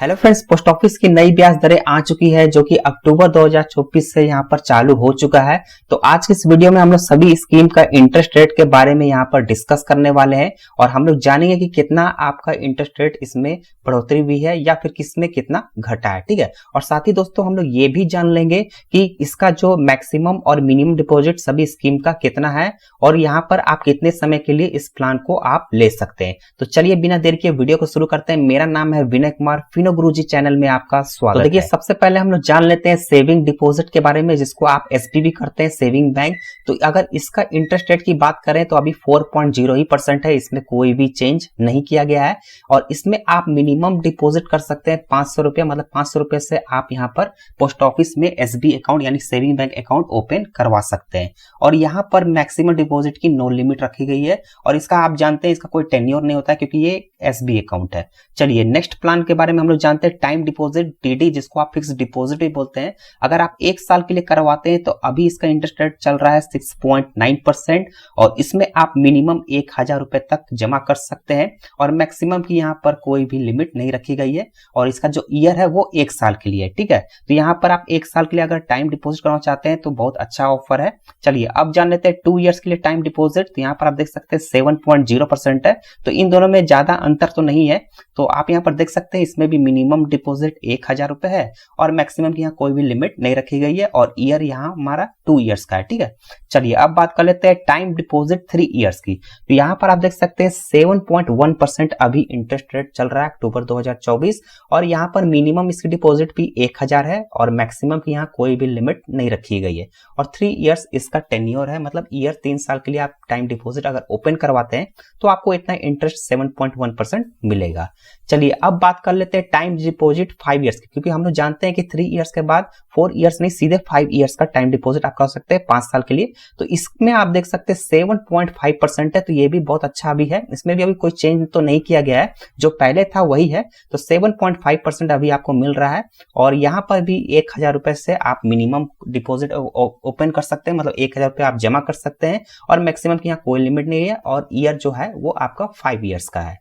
Hello friends, post office की नई ब्याज दरें आ चुकी है जो कि अक्टूबर 2024 से यहाँ पर चालू हो चुका है। तो आज की इस वीडियो में हम लोग सभी स्कीम का इंटरेस्ट रेट के बारे में यहाँ पर डिस्कस करने वाले हैं और हम लोग जानेंगे कि कितना आपका इंटरेस्ट रेट इसमें बढ़ोतरी हुई है या फिर किसमें कितना घटा है। ठीक है, और साथ ही दोस्तों हम लोग ये भी जान लेंगे कि इसका जो मैक्सिमम और मिनिमम डिपॉजिट सभी स्कीम का कितना है और यहाँ पर आप कितने समय के लिए इस प्लान को आप ले सकते हैं। तो चलिए बिना देर के वीडियो को शुरू करते हैं। मेरा नाम है विनय कुमार, फिनो गुरुजी चैनल में आपका स्वागत है। तो देखिए सबसे पहले हम लोग जान लेते हैं सेविंग डिपॉजिट के बारे में, जिसको आप एसबी भी करते हैं, सेविंग बैंक। तो अगर इसका इंटरेस्ट रेट की बात करें तो अभी 4.0% है, इसमें कोई भी चेंज नहीं किया गया है। और इसमें आप मिनिमम डिपॉजिट कर सकते हैं 500 रुपया, मतलब 500 रुपए से आप यहाँ पर पोस्ट ऑफिस में एसबी अकाउंट यानी सेविंग बैंक अकाउंट ओपन करवा सकते हैं। और यहाँ पर मैक्सिमम डिपॉजिट की नो लिमिट रखी गई है और इसका आप जानते हैं इसका कोई टेन्योर नहीं होता है क्योंकि ये एसबी अकाउंट है। चलिए नेक्स्ट प्लान के बारे में हम लोग जानते हैं, टाइम डिपॉजिट टीडी, जिसको आप फिक्स डिपॉजिट भी बोलते हैं। अगर आप 1 साल के लिए करवाते हैं तो अभी इसका इंटरेस्ट रेट चल रहा है 6.9% और इसमें आप मिनिमम 1000 रुपए तक जमा कर सकते हैं और मैक्सिमम की यहाँ पर कोई भी लिमिट नहीं रखी गई है। और इसका जो ईयर है वो 1 साल के लिए है। ठीक है, तो यहाँ पर आप 1 साल के लिए अगर टाइम डिपॉजिट करना चाहते हैं तो बहुत अच्छा ऑफर है। चलिए अब जान लेते हैं 2 इयर्स के लिए टाइम डिपॉजिट। तो यहाँ पर आप देख सकते हैं 7.0% है। तो इन दोनों में ज्यादा अंतर तो नहीं है। तो आप यहाँ पर देख सकते हैं इसमें भी मिनिमम डिपॉजिट 1000 रुपए है और मैक्सिमम की यहाँ कोई भी लिमिट नहीं रखी गई है और ईयर यहाँ हमारा 2 इयर्स का है। ठीक है, चलिए अब बात कर लेते हैं टाइम डिपॉजिट 3 इयर्स की। तो यहाँ पर आप देख सकते हैं 7.1% अभी इंटरेस्ट रेट चल रहा है अक्टूबर 2024 और यहाँ पर मिनिमम इसकी डिपॉजिट भी 1000 है और मैक्सिमम की यहाँ कोई भी लिमिट नहीं रखी गई है। और 3 इयर्स इसका टेन्योर है, मतलब ईयर 3 साल के लिए आप टाइम डिपॉजिट अगर ओपन करवाते हैं तो आपको इतना इंटरेस्ट 7.1% मिलेगा। चलिए अब बात कर लेते हैं टाइम डिपॉजिट 5 इयर्स की, क्योंकि हम लोग जानते हैं कि 3 इयर्स के बाद 4 इयर्स नहीं सीधे 5 इयर्स का टाइम डिपॉजिट आप कर सकते हैं 5 साल के लिए। तो इसमें आप देख सकते हैं 7.5% है, तो ये भी बहुत अच्छा भी है। इसमें भी अभी कोई चेंज तो नहीं किया गया है, जो पहले था वही है। तो 7.5% अभी आपको मिल रहा है और यहाँ पर भी 1000 रुपए से आप मिनिमम डिपॉजिट ओपन कर सकते हैं, मतलब 1000 रुपए आप जमा कर सकते हैं और मैक्सिमम की यहाँ कोई लिमिट नहीं है और ईयर जो है वो आपका 5 इयर्स का है।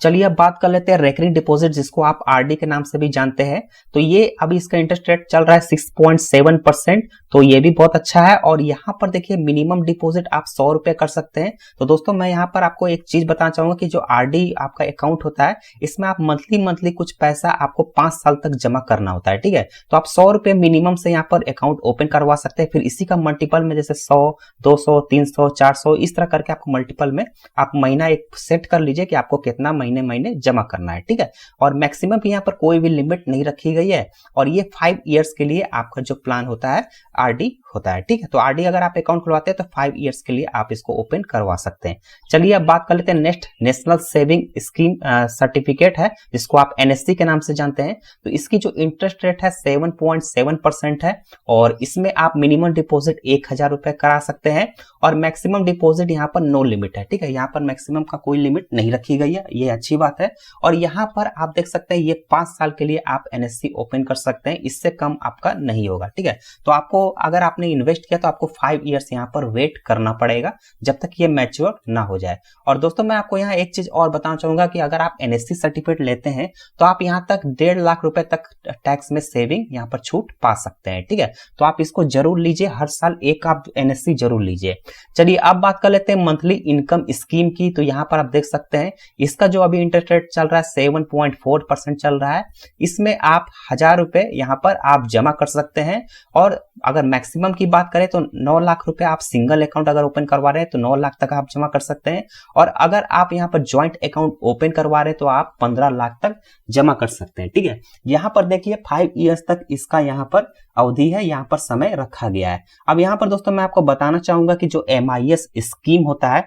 चलिए अब बात कर लेते हैं रेकरिंग डिपॉजिट, जिसको आप आरडी के नाम से भी जानते हैं। तो ये अभी इसका इंटरेस्ट रेट चल रहा है 6.7%, तो ये भी बहुत अच्छा है। और यहाँ पर देखिए मिनिमम डिपॉजिट आप 100 रुपए कर सकते हैं। तो दोस्तों मैं यहाँ पर आपको एक चीज बताना चाहूंगा कि जो आरडी आपका अकाउंट होता है इसमें आप मंथली कुछ पैसा आपको 5 साल तक जमा करना होता है। ठीक है, तो आप 100 रुपए मिनिमम से यहाँ पर अकाउंट ओपन करवा सकते हैं, फिर इसी का मल्टीपल में जैसे 100, 200, 300, 400 इस तरह करके आपको मल्टीपल में आप महीना एक सेट कर लीजिए कि आपको कितना महीने जमा करना है। ठीक है, और मैक्सिमम यहाँ पर कोई भी लिमिट नहीं रखी गई है और ये 5 इयर्स के लिए आपका जो प्लान होता है आरडी होता है। ठीक है, तो आरडी अगर आप अकाउंट खुलवाते हैं तो 5 इयर्स के लिए आप इसको ओपन करवा सकते हैं। चलिए अब बात कर लेते हैं next, national saving scheme certificate है, जिसको आप एनएससी के नाम से जानते हैं। तो इसकी जो इंटरेस्ट रेट है 7.7% है और इसमें आप मिनिमम डिपॉजिट 1000 रुपए करा सकते हैं और मैक्सिमम डिपॉजिट यहाँ पर नो लिमिट है। ठीक है, यहाँ पर मैक्सिमम का कोई लिमिट नहीं रखी गई है, ये अच्छी बात है। और यहाँ पर आप देख सकते हैं ये 5 साल के लिए आप एनएससी ओपन कर सकते हैं, इससे कम आपका नहीं होगा। ठीक है, तो आपको अगर आपने इन्वेस्ट किया तो आपको 5 इयर्स यहाँ पर वेट करना पड़ेगा जब तक ये मैच्योर ना हो जाए। और दोस्तों मैं आपको यहाँ एक चीज और बताना चाहूंगा कि अगर आप एनएससी सर्टिफिकेट लेते हैं तो आप यहाँ तक 1.5 लाख रुपए तक टैक्स में सेविंग यहाँ पर छूट पा सकते हैं। ठीक है, तो आप इसको जरूर लीजिए, हर साल एक आप एनएससी जरूर लीजिए। चलिए अब बात कर लेते हैं मंथली इनकम स्कीम की। तो यहाँ पर आप देख सकते हैं इसका जो अभी इंटरेस्ट रेट चल रहा है 7.4% चल रहा है। इसमें आप 1000 रुपए यहाँ पर आप जमा कर सकते हैं और अगर मैक्सिमम की बात करें तो 9 लाख रुपए आप सिंगल अकाउंट अगर ओपन करवा रहे हैं तो 9 लाख तक आप जमा कर सकते हैं और अगर आप यहाँ पर ज्वाइंट अकाउंट ओपन करवा रहे हैं तो आप 15 लाख तक जमा कर सकते हैं। ठीक है, यहाँ पर देखिए 5 इयर्स तक इसका यहाँ पर अवधि है, यहाँ पर समय रखा गया है। अब यहाँ पर दोस्तों मैं आपको बताना चाहूंगा कि जो MIS स्कीम होता है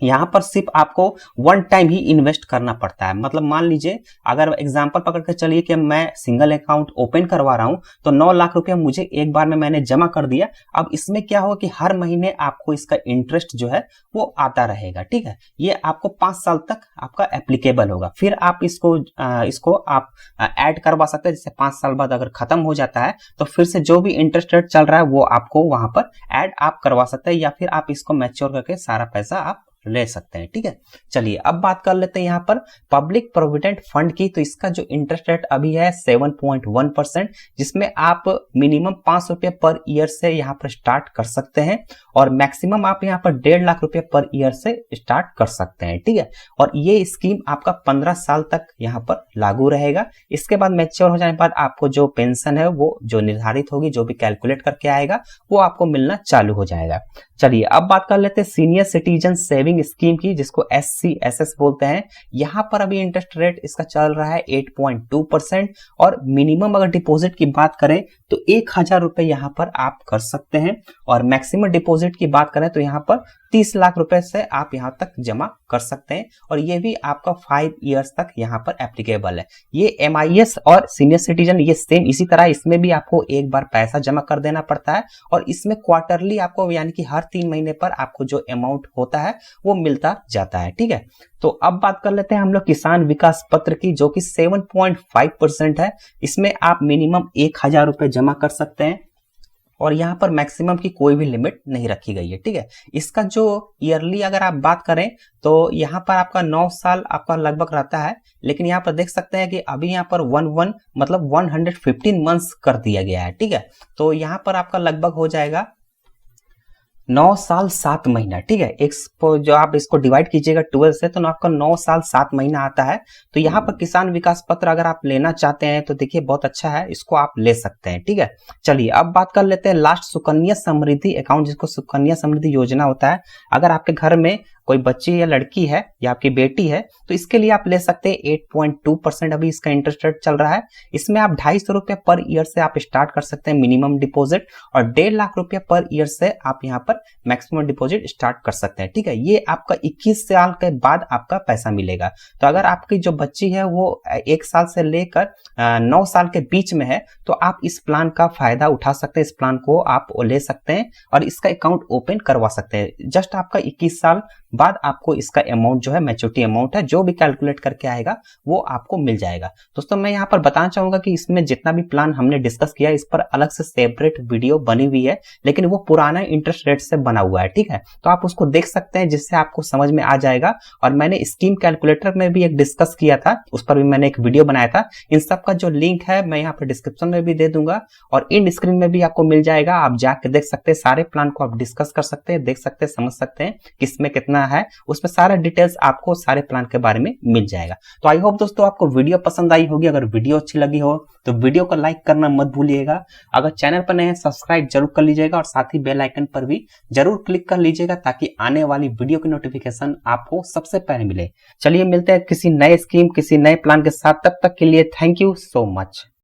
यहाँ पर सिर्फ आपको 1 टाइम ही इन्वेस्ट करना पड़ता है। मतलब मान लीजिए अगर एग्जांपल पकड़ के चलिए कि मैं सिंगल अकाउंट ओपन करवा रहा हूं तो 9 लाख रुपया मुझे एक बार में मैंने जमा कर दिया। अब इसमें क्या होगा कि हर महीने आपको इसका इंटरेस्ट जो है वो आता रहेगा। ठीक है, ये आपको 5 साल तक आपका एप्लीकेबल होगा। फिर आप इसको आप ऐड करवा सकते हैं, जैसे 5 साल बाद अगर खत्म हो जाता है तो फिर से जो भी इंटरेस्ट रेट चल रहा है वो आपको वहां पर ऐड आप करवा सकते हैं या फिर आप इसको मैच्योर करके सारा पैसा आप ले सकते हैं। ठीक है, चलिए अब बात कर लेते हैं यहाँ पर पब्लिक प्रोविडेंट फंड की। तो इसका जो इंटरेस्ट रेट अभी है 7.1%, जिसमें आप मिनिमम 5 रुपए पर ईयर से यहाँ पर स्टार्ट कर सकते हैं और मैक्सिमम आप यहाँ पर 1.5 लाख रुपए पर ईयर से स्टार्ट कर सकते हैं। ठीक है, और ये स्कीम आपका 15 साल तक यहाँ पर लागू रहेगा। इसके बाद मैच्योर हो जाने के बाद आपको जो पेंशन है वो जो निर्धारित होगी, जो भी कैलकुलेट करके आएगा वो आपको मिलना चालू हो जाएगा। चलिए अब बात कर लेते हैं सीनियर सिटीजन सेविंग स्कीम की, जिसको SCSS बोलते हैं। यहाँ पर अभी इंटरेस्ट रेट इसका चल रहा है 8.2% और मिनिमम अगर डिपॉजिट की बात करें तो 1000 रुपए यहाँ पर आप कर सकते हैं और मैक्सिमम डिपॉजिट की बात करें तो यहाँ पर 30 लाख रुपए से आप यहाँ तक जमा कर सकते हैं और ये भी आपका 5 इयर्स तक यहाँ पर एप्लीकेबल है। ये MIS और सीनियर सिटीजन ये सेम इसी तरह, इसमें भी आपको एक बार पैसा जमा कर देना पड़ता है और इसमें क्वार्टरली आपको यानी कि हर 3 महीने पर आपको जो अमाउंट होता है वो मिलता जाता है। ठीक है, तो अब बात कर लेते हैं हम लोग किसान विकास पत्र की, जो कि 7.5% है। इसमें आप मिनिमम 1000 रुपए जमा कर सकते हैं और यहाँ पर मैक्सिमम की कोई भी लिमिट नहीं रखी गई है। ठीक है, इसका जो ईयरली अगर आप बात करें तो यहाँ पर आपका 9 साल आपका लगभग रहता है, लेकिन यहाँ पर देख सकते हैं कि अभी यहाँ पर 115 मंथ्स कर दिया गया है। ठीक है, तो यहाँ पर आपका लगभग हो जाएगा 9 साल 7 महीना। ठीक है, एक जो आप इसको डिवाइड कीजिएगा 12 से तो आपका 9 साल 7 महीना आता है। तो यहाँ पर किसान विकास पत्र अगर आप लेना चाहते हैं तो देखिए बहुत अच्छा है, इसको आप ले सकते हैं। ठीक है, चलिए अब बात कर लेते हैं लास्ट सुकन्या समृद्धि अकाउंट, जिसको सुकन्या समृद्धि योजना होता है। अगर आपके घर में कोई बच्ची या लड़की है या आपकी बेटी है तो इसके लिए आप ले सकते हैं 8.2% अभी इसका इंटरेस्ट रेट चल रहा है। इसमें आप 250 रुपए पर ईयर से आप स्टार्ट कर सकते हैं मिनिमम डिपॉजिट और 1.5 लाख रुपए पर ईयर से आप यहाँ पर मैक्सिमम डिपॉजिट स्टार्ट कर सकते हैं। ठीक है, ये आपका 21 साल के बाद आपका पैसा मिलेगा। तो अगर आपकी जो बच्ची है वो 1 साल से लेकर 9 साल के बीच में है तो आप इस प्लान का फायदा उठा सकते हैं, इस प्लान को आप ले सकते हैं और इसका अकाउंट ओपन करवा सकते हैं। जस्ट आपका 21 साल बाद आपको इसका अमाउंट जो है मैच्योरिटी अमाउंट है जो भी कैलकुलेट करके आएगा वो आपको मिल जाएगा। दोस्तों मैं यहाँ पर बताना चाहूंगा कि इसमें जितना भी प्लान हमने डिस्कस किया इस पर अलग से सेपरेट वीडियो बनी हुई है, लेकिन वो पुराना इंटरेस्ट रेट से बना हुआ है। ठीक है, तो आप उसको देख सकते हैं जिससे आपको समझ में आ जाएगा। और मैंने स्कीम कैलकुलेटर में भी एक डिस्कस किया था, उस पर भी मैंने एक वीडियो बनाया था। इन सब का जो लिंक है मैं यहाँ पर डिस्क्रिप्शन में भी दे दूंगा और इन स्क्रीन में भी आपको मिल जाएगा। आप जाके देख सकते हैं, सारे प्लान को आप डिस्कस कर सकते हैं, देख सकते हैं, समझ सकते हैं किसमें कितना है, उसमें सारा डिटेल्स आपको सारे प्लान के बारे में मिल जाएगा। तो आई होप दोस्तों आपको वीडियो पसंद आई होगी। अगर वीडियो अच्छी लगी हो तो वीडियो को लाइक करना मत भूलिएगा। अगर चैनल पर नए हैं सब्सक्राइब जरूर कर लीजिएगा और साथ ही बेल आइकन पर भी जरूर क्लिक कर लीजिएगा ताकि आने वाली वीडियो की नोटिफिकेशन आपको सबसे पहले मिले। चलिए मिलते हैं किसी नए स्कीम किसी नए प्लान के साथ, तब तक के लिए थैंक यू सो मच।